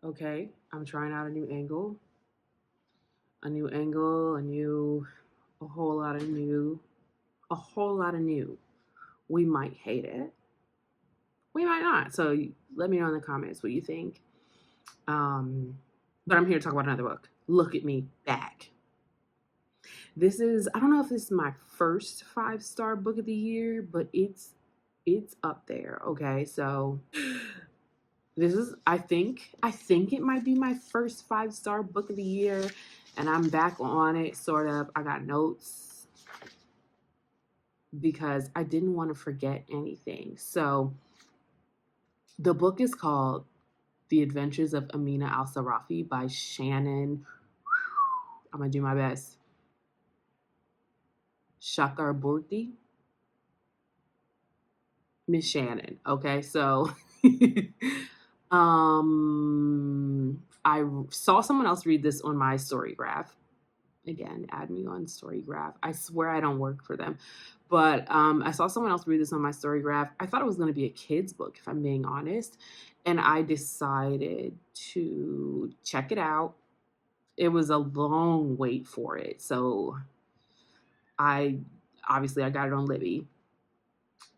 Okay, I'm trying out a new angle, a new angle, a whole lot of new, a whole lot of new. We might hate it. We might not. So let me know in the comments what you think. Um, but I'm here to talk about another book. Look at Me Back. I don't know if this is my first 5-star book of the year, but it's up there. Okay, so I think it might be my first 5-star book of the year, and I'm back on it sort of. I got notes because I didn't want to forget anything. So the book is called The Adventures of Amina Al Sarafi by Shannon. I'm gonna do my best. Chakraborty, Miss Shannon. Okay, so I saw someone else read this on my story graph. Again, add me on story graph. I swear I don't work for them. But I saw someone else read this on my story graph. I thought it was going to be a kid's book, if I'm being honest. And I decided to check it out. It was a long wait for it. So I obviously I got it on Libby.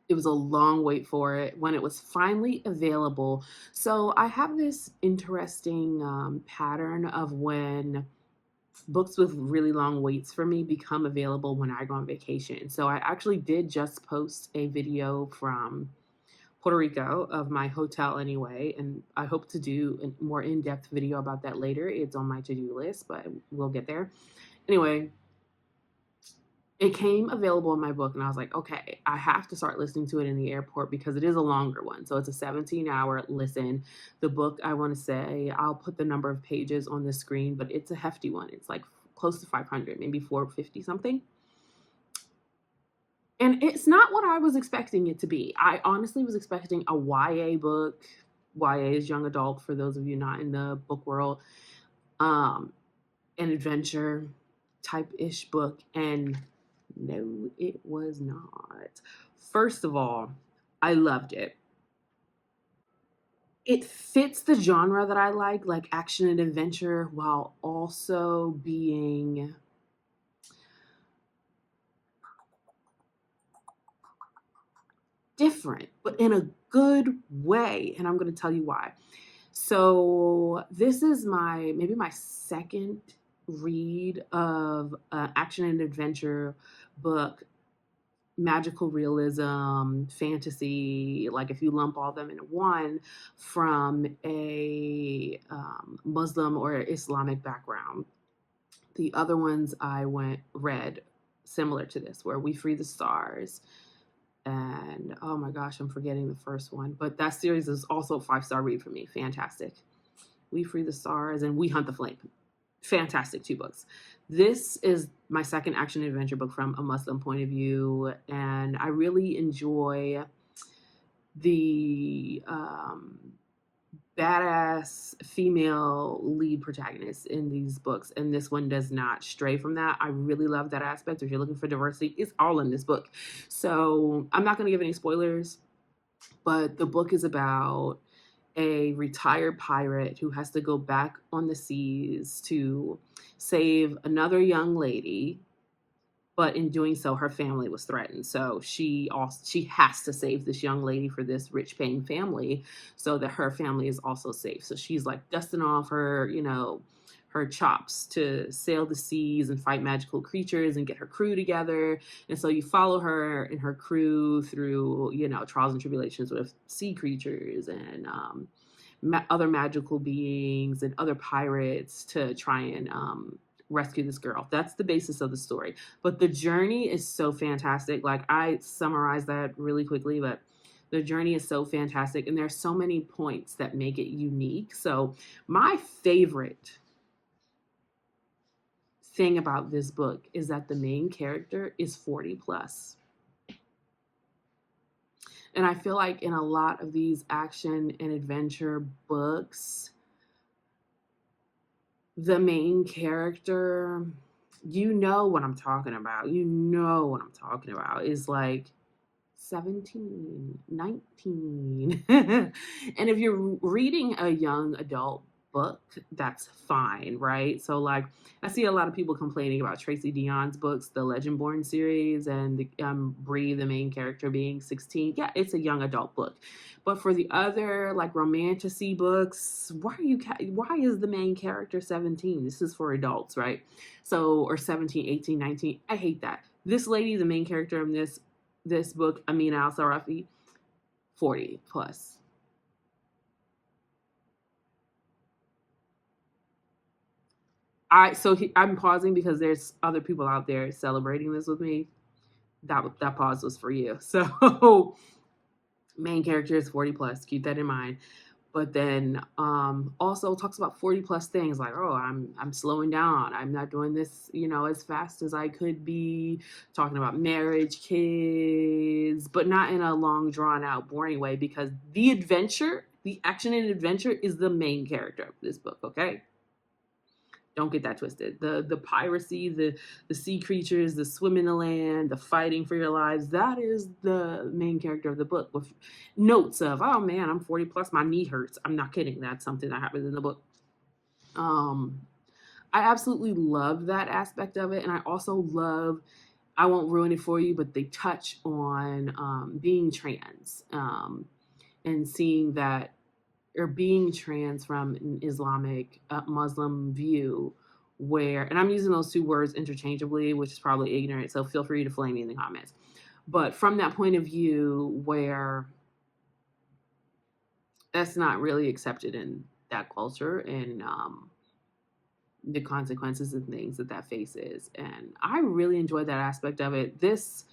It was a long wait for it when it was finally available. So I have this interesting pattern of when books with really long waits for me become available when I go on vacation. So I actually did just post a video from Puerto Rico of my hotel anyway, and I hope to do a more in-depth video about that later. It's on my to-do list, but we'll get there. Anyway, it came available in my book, and I was like, okay, I have to start listening to it in the airport because it is a longer one. So it's a 17-hour listen. The book, I want to say, I'll put the number of pages on the screen, but it's a hefty one. It's like close to 500, maybe 450 something. And it's not what I was expecting it to be. I honestly was expecting a YA book. YA is young adult for those of you not in the book world. An adventure type-ish book, and no, it was not. First of all, I loved it. It fits the genre that I like action and adventure, while also being different, but in a good way. And I'm going to tell you why. So this is maybe my second read of an action and adventure book, magical realism, fantasy, like if you lump all them in one, from a Muslim or Islamic background. The other ones I read similar to this, where We Free the Stars, and oh my gosh, I'm forgetting the first one, but that series is also a 5-star read for me. Fantastic. We Free the Stars and We Hunt the Flame. Fantastic 2 books. This is my second action adventure book from a Muslim point of view, and I really enjoy the badass female lead protagonist in these books, and this one does not stray from that. I really love that aspect. If you're looking for diversity, it's all in this book. So I'm not going to give any spoilers, but the book is about a retired pirate who has to go back on the seas to save another young lady, but in doing so her family was threatened. So she has to save this young lady for this rich paying family so that her family is also safe. So she's like dusting off her, her chops to sail the seas and fight magical creatures and get her crew together. And so you follow her and her crew through, trials and tribulations with sea creatures and other magical beings and other pirates to try and rescue this girl. That's the basis of the story. But the journey is so fantastic. Like, I summarized that really quickly, but the journey is so fantastic. And there's so many points that make it unique. So my favorite thing about this book is that the main character is 40 plus. And I feel like in a lot of these action and adventure books, the main character, you know what I'm talking about. Is like 17, 19. And if you're reading a young adult book, that's fine, right? So like I see a lot of people complaining about Tracy Dion's books, the Legendborn series, and Bree, the main character, being 16. Yeah, it's a young adult book. But for the other like romantasy books, why is the main character 17? This is for adults, right? So, or 17, 18, 19. I hate that. This lady, the main character in this book, Amina Al Sarafi, 40 plus. I'm pausing because there's other people out there celebrating this with me. That pause was for you. So main character is 40 plus. Keep that in mind. But then also talks about 40 plus things like, oh, I'm slowing down. I'm not doing this, as fast as I could be. Talking about marriage, kids, but not in a long, drawn out, boring way, because the action and adventure is the main character of this book, okay? Don't get that twisted. The piracy, the sea creatures, the swim in the land, the fighting for your lives, that is the main character of the book, with notes of, oh man, I'm 40 plus, my knee hurts. I'm not kidding. That's something that happens in the book. I absolutely love that aspect of it. And I also love, I won't ruin it for you, but they touch on being trans, and seeing that, or being trans from an Islamic Muslim view, where, and I'm using those two words interchangeably, which is probably ignorant, so feel free to flame me in the comments. But from that point of view, where that's not really accepted in that culture, and the consequences and things that faces. And I really enjoyed that aspect of it. This,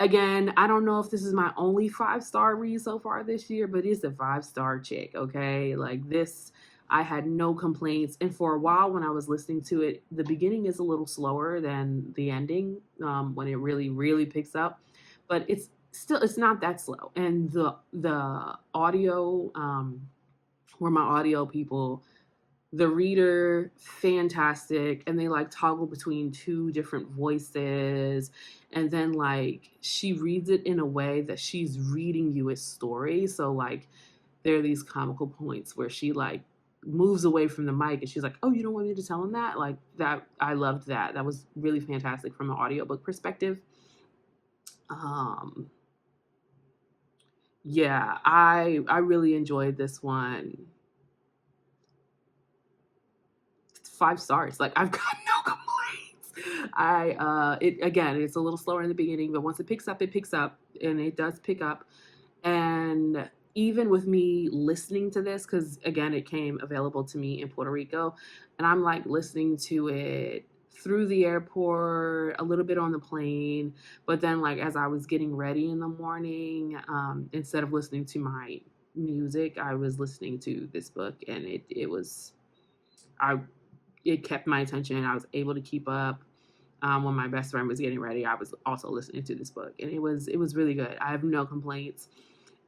again, I don't know if this is my only 5-star read so far this year, but it's a 5-star chick, okay? Like this, I had no complaints. And for a while when I was listening to it, the beginning is a little slower than the ending, when it really, really picks up. But it's not that slow. And the audio, where my audio people, the reader, fantastic, and they like toggle between two different voices, and then like she reads it in a way that she's reading you a story. So like there are these comical points where she like moves away from the mic and she's like, oh, you don't want me to tell him that? Like that, I loved that. That was really fantastic from an audiobook perspective. Yeah, I really enjoyed this one. 5 stars. Like I've got no complaints. It again, it's a little slower in the beginning, but once it picks up, and it does pick up. And even with me listening to this, because again, it came available to me in Puerto Rico, and I'm like listening to it through the airport, a little bit on the plane, but then like as I was getting ready in the morning, instead of listening to my music, I was listening to this book, and it was, I it kept my attention. I was able to keep up. When my best friend was getting ready, I was also listening to this book, and it was really good. I have no complaints.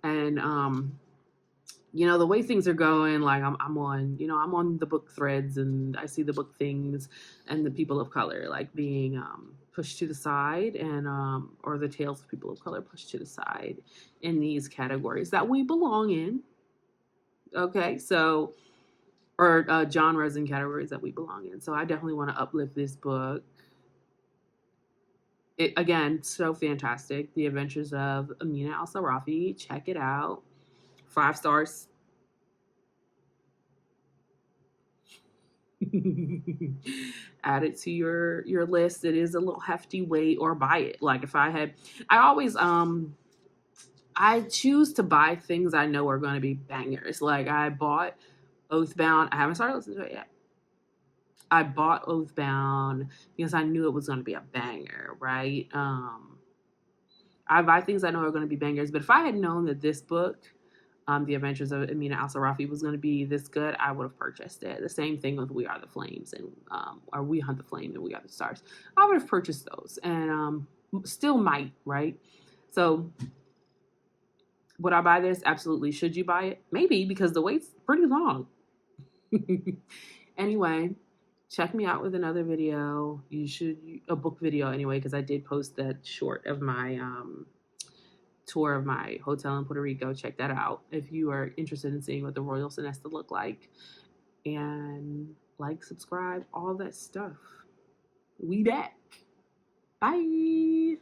And the way things are going, like I'm on the book threads, and I see the book things, and the people of color like being pushed to the side, and or the tales of people of color pushed to the side in these categories that we belong in. Okay, so, or genres and categories that we belong in. So I definitely want to uplift this book. It, again, so fantastic. The Adventures of Amina Al Sarafi. Check it out. 5 stars. Add it to your list. It is a little hefty weight, or buy it. Like if I always I choose to buy things I know are going to be bangers. Like I bought Oathbound. I haven't started listening to it yet. I bought Oathbound because I knew it was going to be a banger, right? I buy things I know are going to be bangers, but if I had known that this book, The Adventures of Amina Al Sarafi, was going to be this good, I would have purchased it. The same thing with We Are the Flames, and or We Hunt the Flame and We Are the Stars. I would have purchased those, and still might, right? So would I buy this? Absolutely. Should you buy it? Maybe, because the wait's pretty long. Anyway, check me out with another video. A book video anyway, because I did post that short of my tour of my hotel in Puerto Rico. Check that out if you are interested in seeing what the Royal Sonesta look like. and like, subscribe, all that stuff. We back. Bye.